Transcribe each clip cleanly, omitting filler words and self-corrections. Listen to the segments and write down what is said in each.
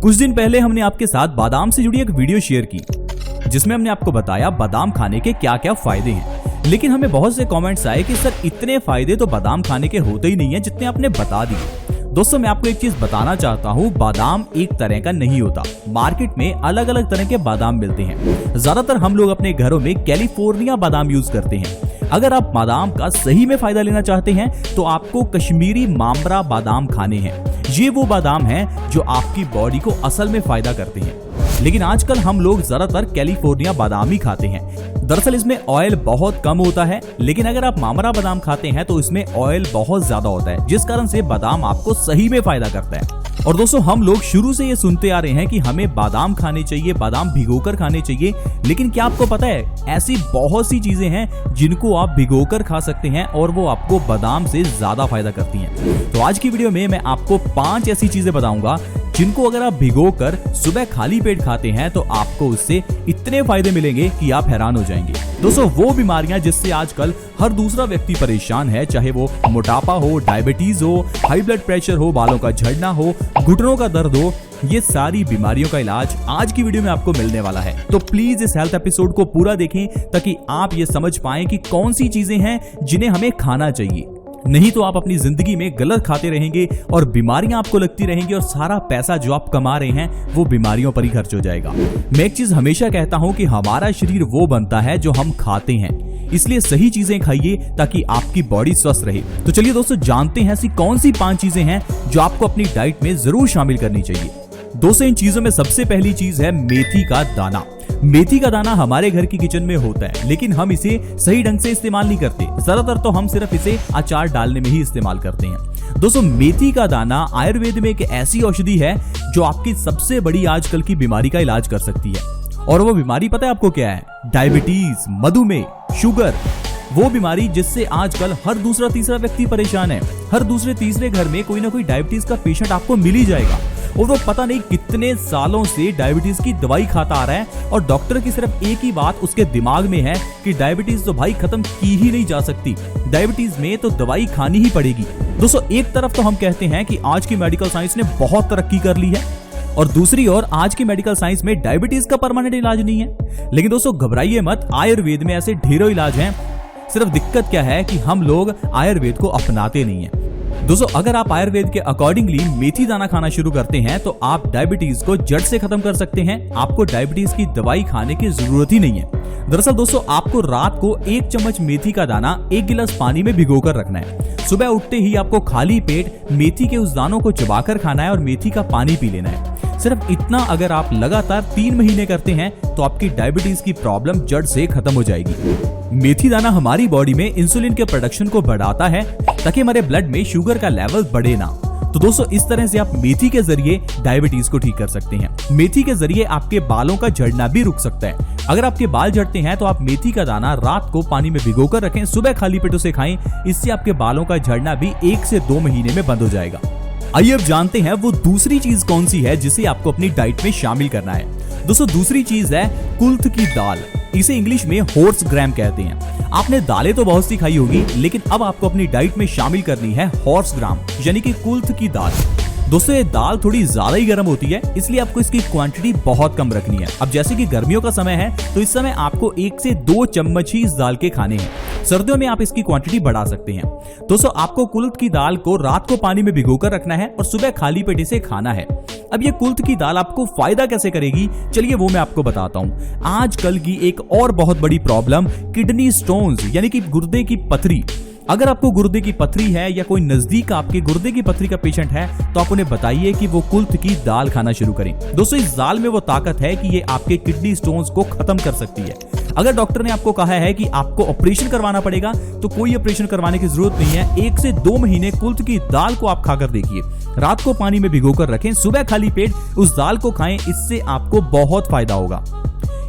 कुछ दिन पहले हमने आपके साथ बादाम से जुड़ी एक वीडियो शेयर की जिसमें हमने आपको बताया बादाम खाने के क्या क्या फायदे हैं। लेकिन हमें बहुत से कमेंट्स आए कि सर इतने फायदे तो बादाम खाने के होते ही नहीं है जितने आपने बता दिए। दोस्तों मैं आपको एक चीज बताना चाहता हूँ, बादाम एक तरह का नहीं होता। मार्केट में अलग अलग तरह के बादाम मिलते हैं। ज्यादातर हम लोग अपने घरों में कैलिफोर्निया बादाम यूज करते हैं। अगर आप बादाम का सही में फायदा लेना चाहते हैं तो आपको कश्मीरी मामरा बादाम खाने हैं। ये वो बादाम हैं जो आपकी बॉडी को असल में फायदा करते हैं। लेकिन आजकल हम लोग ज्यादातर कैलिफोर्निया बादाम ही खाते हैं। दरअसल इसमें ऑयल बहुत कम होता है, लेकिन अगर आप मामरा बादाम खाते हैं तो इसमें ऑयल बहुत ज्यादा होता है, जिस कारण से बादाम आपको सही में फायदा करता है। और दोस्तों हम लोग शुरू से ये सुनते आ रहे हैं कि हमें बादाम खाने चाहिए, बादाम भिगोकर खाने चाहिए। लेकिन क्या आपको पता है ऐसी बहुत सी चीजें हैं जिनको आप भिगोकर खा सकते हैं और वो आपको बादाम से ज्यादा फायदा करती हैं। तो आज की वीडियो में मैं आपको 5 ऐसी चीजें बताऊंगा जिनको अगर आप भिगोकर सुबह खाली पेट खाते हैं तो आपको उससे इतने फायदे मिलेंगे कि आप हैरान हो जाएंगे। दोस्तों वो बीमारियां जिससे आजकल हर दूसरा व्यक्ति परेशान है, चाहे वो मोटापा हो, डायबिटीज हो, हाई ब्लड प्रेशर हो, बालों का झड़ना हो, घुटनों का दर्द हो, ये सारी बीमारियों का इलाज आज की वीडियो में आपको मिलने वाला है। तो प्लीज इस हेल्थ एपिसोड को पूरा देखें ताकि आप ये समझ पाएं कि कौन सी चीजें हैं जिन्हें हमें खाना चाहिए। नहीं तो आप अपनी जिंदगी में गलत खाते रहेंगे और बीमारियां आपको लगती रहेंगी और सारा पैसा जो आप कमा रहे हैं वो बीमारियों पर ही खर्च हो जाएगा। मैं एक चीज हमेशा कहता हूं कि हमारा शरीर वो बनता है जो हम खाते हैं, इसलिए सही चीजें खाइए ताकि आपकी बॉडी स्वस्थ रहे। तो चलिए दोस्तों जानते हैं ऐसी कौन सी 5 चीजें हैं जो आपको अपनी डाइट में जरूर शामिल करनी चाहिए। दोस्तों इन चीजों में सबसे पहली चीज है मेथी का दाना। मेथी का दाना हमारे घर की किचन में होता है, लेकिन हम इसे सही ढंग से इस्तेमाल नहीं करते। ज्यादातर तो हम सिर्फ इसे अचार डालने में ही इस्तेमाल करते हैं। दोस्तों मेथी का दाना आयुर्वेद में एक ऐसी औषधि है जो आपकी सबसे बड़ी आजकल की बीमारी का इलाज कर सकती है। और वो बीमारी पता है आपको क्या है? डायबिटीज, मधुमेह, शुगर। वो बीमारी जिससे आजकल हर दूसरा तीसरा व्यक्ति परेशान है। हर दूसरे तीसरे घर में कोई ना कोई डायबिटीज का पेशेंट आपको मिल ही जाएगा और वो पता नहीं कितने सालों से डायबिटीज की दवाई खाता आ रहा है और डॉक्टर की सिर्फ एक ही बात उसके दिमाग में है कि डायबिटीज तो भाई खत्म की ही नहीं जा सकती, डायबिटीज में तो दवाई खानी ही पड़ेगी। दोस्तों एक तरफ तो हम कहते हैं कि आज की मेडिकल साइंस ने बहुत तरक्की कर ली है और दूसरी ओर आज की मेडिकल साइंस में डायबिटीज का परमानेंट इलाज नहीं है। लेकिन दोस्तों घबराइए मत, आयुर्वेद में ऐसे ढेरों इलाज हैं। सिर्फ दिक्कत क्या है कि हम लोग आयुर्वेद को अपनाते नहीं हैं। दोस्तों अगर आप आयुर्वेद के अकॉर्डिंगली मेथी दाना खाना शुरू करते हैं तो आप डायबिटीज को जड़ से खत्म कर सकते हैं। आपको डायबिटीज की दवाई खाने की जरूरत ही नहीं है। दरअसल दोस्तों आपको रात को 1 चम्मच मेथी का दाना 1 गिलास पानी में भिगोकर रखना है। सुबह उठते ही आपको खाली पेट मेथी के उस दानों को चबाकर खाना है और मेथी का पानी पी लेना है। सिर्फ इतना अगर आप लगातार 3 महीने करते हैं तो आपकी डायबिटीज की प्रॉब्लम जड़ से खत्म हो जाएगी। मेथी दाना हमारी बॉडी में इंसुलिन के प्रोडक्शन को बढ़ाता है ताकि हमारे ब्लड में शुगर का लेवल बढ़े ना। तो दोस्तों इस तरह से आप मेथी के जरिए डायबिटीज को ठीक कर सकते हैं। मेथी के जरिए आपके बालों का झड़ना भी रुक सकता है। अगर आपके बाल झड़ते हैं तो आप मेथी का दाना रात को पानी में भिगोकर रखें, सुबह खाली पेट उसे खाएं। इससे आपके बालों का झड़ना भी 1 से 2 महीने में बंद हो जाएगा। आइए अब जानते हैं वो दूसरी चीज कौन सी है जिसे आपको अपनी डाइट में शामिल करना है। दोस्तों दूसरी चीज है कुल्थ की दाल। इसे इंग्लिश में हॉर्स ग्राम कहते हैं। आपने दालें तो बहुत सी खाई होगी, लेकिन अब आपको अपनी डाइट में शामिल करनी है हॉर्स ग्राम यानी कि कुल्थ की दाल। दोस्तों ये दाल थोड़ी ज्यादा ही गर्म होती है, इसलिए आपको इसकी क्वांटिटी बहुत कम रखनी है। अब जैसे कि गर्मियों का समय है तो इस समय आपको 1 से 2 चम्मच ही इस दाल के खाने हैं। सर्दियों में आप इसकी क्वांटिटी बढ़ा सकते हैं। दोस्तों आपको कुल्थ की दाल को रात को पानी में भिगोकर रखना है और सुबह खाली पेट इसे खाना है। अब ये कुल्थ की दाल आपको फायदा कैसे करेगी, चलिए वो मैं आपको बताता हूँ। आजकल की एक और बहुत बड़ी प्रॉब्लम किडनी स्टोन्स यानी कि गुर्दे की पथरी। अगर आपको गुर्दे की पथरी है या कोई नजदीक आपके गुर्दे की पथरी का पेशेंट है तो आप उन्हें बताइए कि वो कुल्थ की दाल खाना शुरू करें। दोस्तों इस दाल में वो ताकत है कि ये आपके किडनी स्टोन्स को खत्म कर सकती है। अगर डॉक्टर ने आपको कहा है कि आपको ऑपरेशन करवाना पड़ेगा तो कोई ऑपरेशन करवाने की जरूरत नहीं है। 1 से 2 महीने कुल्थ की दाल को आप खाकर देखिए। रात को पानी में भिगोकर रखें, सुबह खाली पेट उस दाल को खाएं, इससे आपको बहुत फायदा होगा।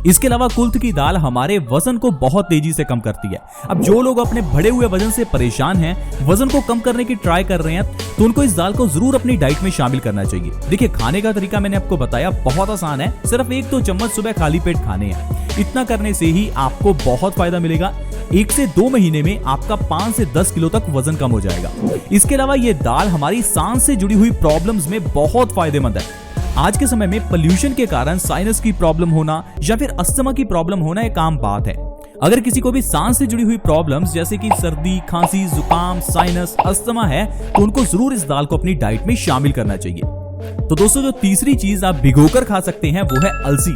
इसके अलावा कुल्थ की दाल हमारे वजन को बहुत तेजी से कम करती है। अब जो लोग अपने बढ़े हुए वजन से परेशान हैं, वजन को कम करने की ट्राई कर रहे हैं, तो उनको इस दाल को जरूर अपनी डाइट में शामिल करना चाहिए। देखिए खाने का तरीका मैंने आपको बताया बहुत आसान है, सिर्फ 1-2 चम्मच सुबह खाली पेट खाने हैं। इतना करने से ही आपको बहुत फायदा मिलेगा। 1 से 2 महीने में आपका 5 से 10 किलो तक वजन कम हो जाएगा। इसके अलावा ये दाल हमारी सांस से जुड़ी हुई प्रॉब्लम्स में बहुत फायदेमंद है। आज के समय में पोल्यूशन के कारण साइनस की प्रॉब्लम होना या फिर अस्थमा की प्रॉब्लम होना एक आम बात है। अगर किसी को भी सांस से जुड़ी हुई प्रॉब्लम्स जैसे कि सर्दी, खांसी, जुकाम, साइनस, अस्थमा है तो उनको जरूर इस दाल को अपनी डाइट में शामिल करना चाहिए। तो दोस्तों, जो तीसरी चीज आप भिगोकर खा सकते हैं वो है अलसी।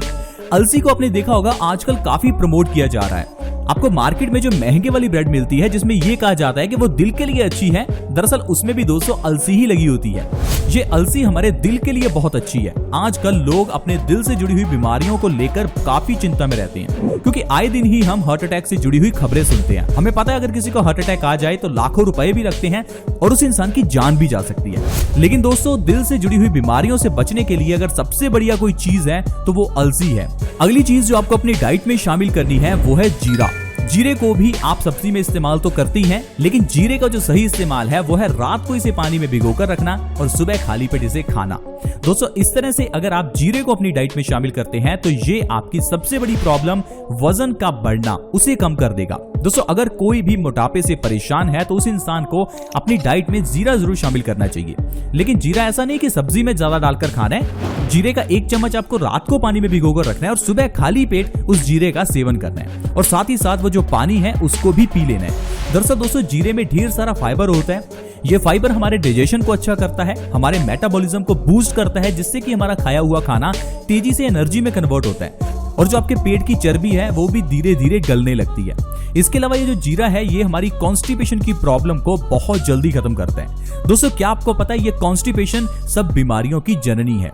अलसी को आपने देखा होगा आजकल काफी प्रमोट किया जा रहा है। आपको मार्केट में जो महंगे वाली ब्रेड मिलती है जिसमें ये कहा जाता है कि वो दिल के लिए अच्छी है, दरअसल उसमें भी दोस्तों अलसी ही लगी होती है। ये अलसी हमारे दिल के लिए बहुत अच्छी है। आजकल लोग अपने दिल से जुड़ी हुई बीमारियों को लेकर काफी चिंता में रहते हैं, क्योंकि आए दिन ही हम हार्ट अटैक से जुड़ी हुई खबरें सुनते हैं। हमें पता है अगर किसी को हार्ट अटैक आ जाए तो लाखों रुपए भी लगते हैं और उस इंसान की जान भी जा सकती है। लेकिन दोस्तों, दिल से जुड़ी हुई बीमारियों से बचने के लिए अगर सबसे बढ़िया कोई चीज है तो वो अलसी है। अगली चीज जो आपको अपनी डाइट में शामिल करनी है वो है जीरा। जीरे को भी आप सब्जी में इस्तेमाल तो करती हैं, लेकिन जीरे का जो सही इस्तेमाल है वो है रात को इसे पानी में भिगोकर रखना और सुबह खाली पेट इसे खाना। दोस्तों, इस तरह से अगर आप जीरे को अपनी डाइट में शामिल करते हैं तो ये आपकी सबसे बड़ी प्रॉब्लम वजन का बढ़ना उसे कम कर देगा। दोस्तों, अगर कोई भी मोटापे से परेशान है तो उस इंसान को अपनी डाइट में जीरा जरूर शामिल करना चाहिए। लेकिन जीरा ऐसा नहीं कि सब्जी में ज्यादा डालकर खाना है। जीरे का 1 चम्मच आपको रात को पानी में भिगोकर रखना है और सुबह खाली पेट उस जीरे का सेवन करना है और साथ ही साथ वो जो पानी है उसको भी पी लेना है। दरअसल दोस्तों, जीरे में ढेर सारा फाइबर होता है। ये फाइबर हमारे डाइजेशन को अच्छा करता है, हमारे मेटाबॉलिज्म को बूस्ट करता है, जिससे कि हमारा खाया हुआ खाना तेजी से एनर्जी में कन्वर्ट होता है और जो आपके पेट की चर्बी है वो भी धीरे धीरे गलने लगती है। इसके अलावा ये जो जीरा है ये हमारी कॉन्स्टिपेशन की प्रॉब्लम को बहुत जल्दी खत्म करता है। दोस्तों, क्या आपको पता है ये कॉन्स्टिपेशन सब बीमारियों की जननी है।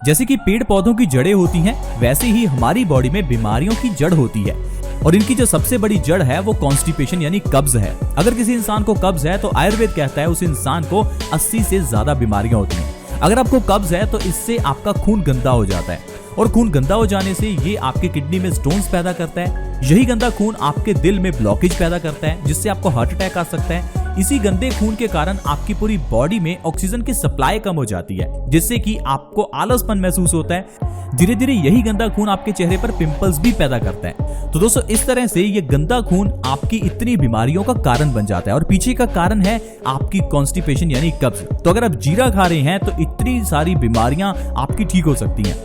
जैसे कि पेड़ पौधों की जड़ें होती हैं, वैसे ही हमारी बॉडी में बीमारियों की जड़ होती है और इनकी जो सबसे बड़ी जड़ है वो कॉन्स्टिपेशन यानी कब्ज है। अगर किसी इंसान को कब्ज है तो आयुर्वेद कहता है उस इंसान को 80 से ज्यादा बीमारियां होती हैं। अगर आपको कब्ज है तो इससे आपका खून गंदा हो जाता है और खून गंदा हो जाने से ये आपके किडनी में स्टोन्स पैदा करता है। यही गंदा खून आपके दिल में ब्लॉकेज पैदा करता है, जिससे आपको हार्ट अटैक आ सकता है। इसी गंदे खून के कारण आपकी पूरी बॉडी में ऑक्सीजन की सप्लाई कम हो जाती है, जिससे कि आपको आलसपन महसूस होता है। धीरे धीरे यही गंदा खून आपके चेहरे पर पिंपल्स भी पैदा करता है। तो दोस्तों, इस तरह से ये गंदा खून आपकी इतनी बीमारियों का कारण बन जाता है और पीछे का कारण है आपकी कॉन्स्टिपेशन यानी कब्ज। तो अगर आप जीरा खा रहे हैं तो इतनी सारी बीमारियां आपकी ठीक हो सकती हैं।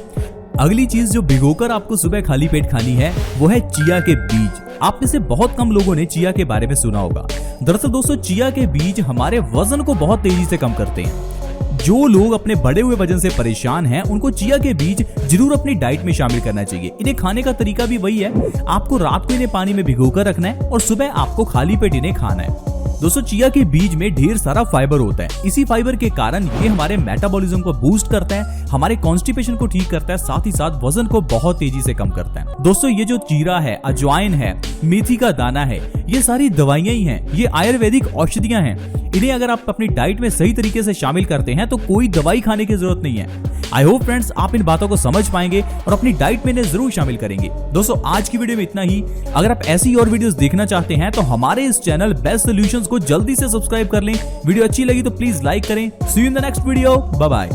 अगली चीज जो भिगोकर आपको सुबह खाली पेट खानी है वो है चिया के बीज। आप में से बहुत कम लोगों ने चिया के बारे में सुना होगा। दरअसल दोस्तों, चिया के बीज हमारे वजन को बहुत तेजी से कम करते हैं। जो लोग अपने बढ़े हुए वजन से परेशान हैं उनको चिया के बीज जरूर अपनी डाइट में शामिल करना चाहिए। इन्हें खाने का तरीका भी वही है, आपको रात को इन्हें पानी में भिगोकर रखना है और सुबह आपको खाली पेट इन्हें खाना है। दोस्तों, चिया के बीज में ढेर सारा फाइबर होता है। इसी फाइबर के कारण ये हमारे मेटाबॉलिज्म को बूस्ट करता है, हमारे कॉन्स्टिपेशन को ठीक करता है, साथ ही साथ वजन को बहुत तेजी से कम करता है। दोस्तों, ये जो जीरा है, अजवाइन है, मेथी का दाना है, ये सारी दवाइयां ही हैं। ये आयुर्वेदिक औषधियां हैं। इन्हें अगर आप अपनी डाइट में सही तरीके से शामिल करते हैं तो कोई दवाई खाने की जरूरत नहीं है। आई होप फ्रेंड्स आप इन बातों को समझ पाएंगे और अपनी डाइट में इन्हें जरूर शामिल करेंगे। दोस्तों, आज की वीडियो में इतना ही। अगर आप ऐसी और वीडियोस देखना चाहते हैं तो हमारे इस चैनल बेस्ट सॉल्यूशंस को जल्दी से सब्सक्राइब कर लें। वीडियो अच्छी लगी तो प्लीज लाइक करें। See you in the next video. Bye bye.